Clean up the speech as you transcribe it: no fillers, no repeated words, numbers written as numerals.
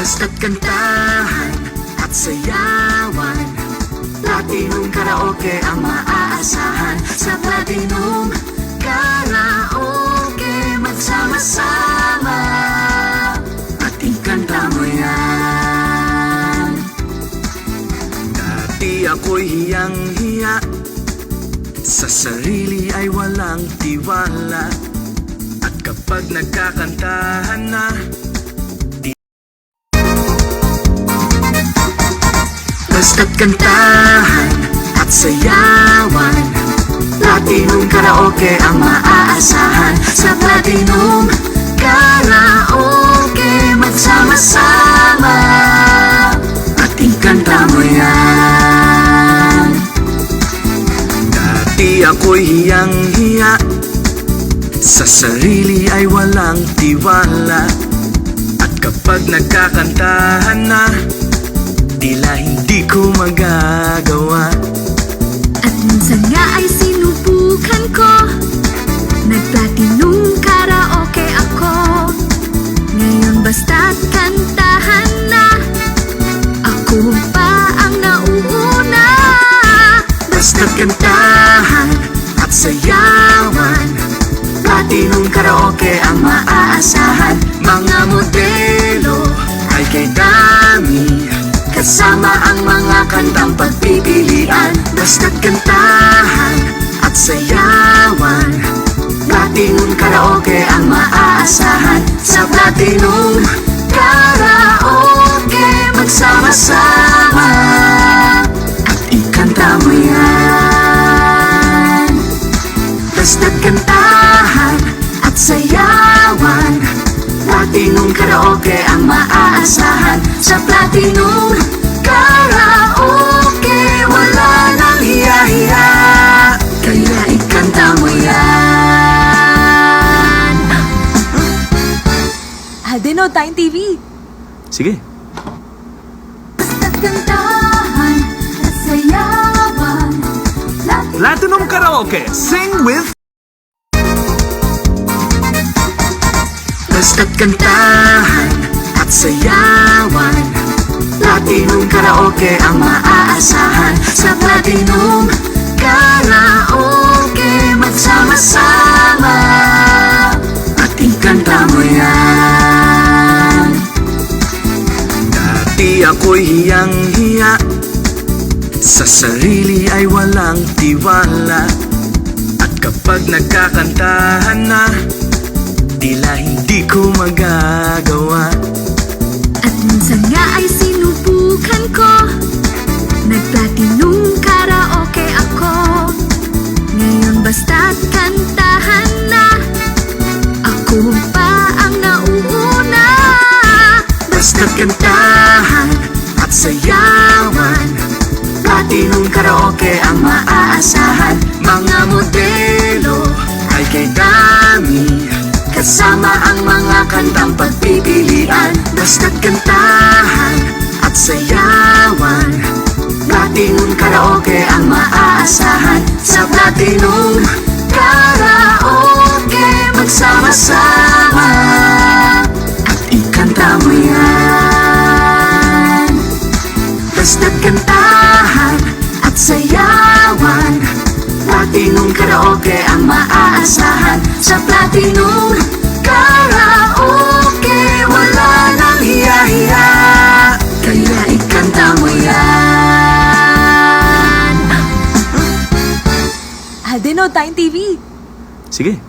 Basta't kantahan at sayawan, Platinum Karaoke ang maaasahan. Sa Platinum Karaoke magsama-sama, ating kanta mo yan. Dati ako'y hiyang-hiya, sa sarili ay walang tiwala, at kapag nagkakantahan na, basta't kantahan at sayawan, Platinum Karaoke ang maaasahan. Sa Platinum Karaoke magsama-sama, ating kanta mo yan. Dati ako'y hiyang-hiya, sa sarili ay walang tiwala, at kapag nagkakantahan na, tila hindi ko magagawa. At minsan nga ay sinubukan ko, nag-Platinum Karaoke ako. Ngayon basta't kantahan na, ako pa ang nauuna. Basta't kantahan at sayawan, Platinum Karaoke ang maaasahan. Mga modelo ay kay dami, kasama ang mga kantang pagpipilian. Basta't kantahan at sayawan, Platinum Karaoke ang maaasahan. Sa Platinum Karaoke magsama-sama, at ikanta mo yan. Basta't kantahan at sayawan, Platinum Karaoke ang maaasahan. Sa Platinum Karaoke wala nang hiya-hiya, kaya ikanta mo yan. Aldeno Time TV. Sige. Basta't kantahan at sayawan, Platinum Karaoke, sing with Basta't kantahan at sayawan, Platinum Karaoke ang maaasahan. Sa Platinum Karaoke magsama-sama, ating kanta mo yan. Dati ako'y hiyang-hiya, sa sarili ay walang tiwala, at kapag nagkakantahan na, tila hindi ko magagawa. at minsan nga ay sinubukan ko, nag-Platinum Karaoke ako. Ngayon basta't kantahan na, ako pa ang nauuna. Basta't kantahan at sayawan, Platinum Karaoke ang maaasahan. Mga modelo ay kay dami, kasama ang mga kantang pagpipilian. Basta't kantahan at sayawan, Platinum Karaoke ang maaasahan. Sa Platinum Karaoke magsama-sama, at ikanta mo yan. Basta't kantahan at sayawan, Platinum Karaoke ang maaasahan. Sa Platinum Karaoke wala nang hiya-hiya, kaya ikanta mo yan. Aldeno Time TV. Sige.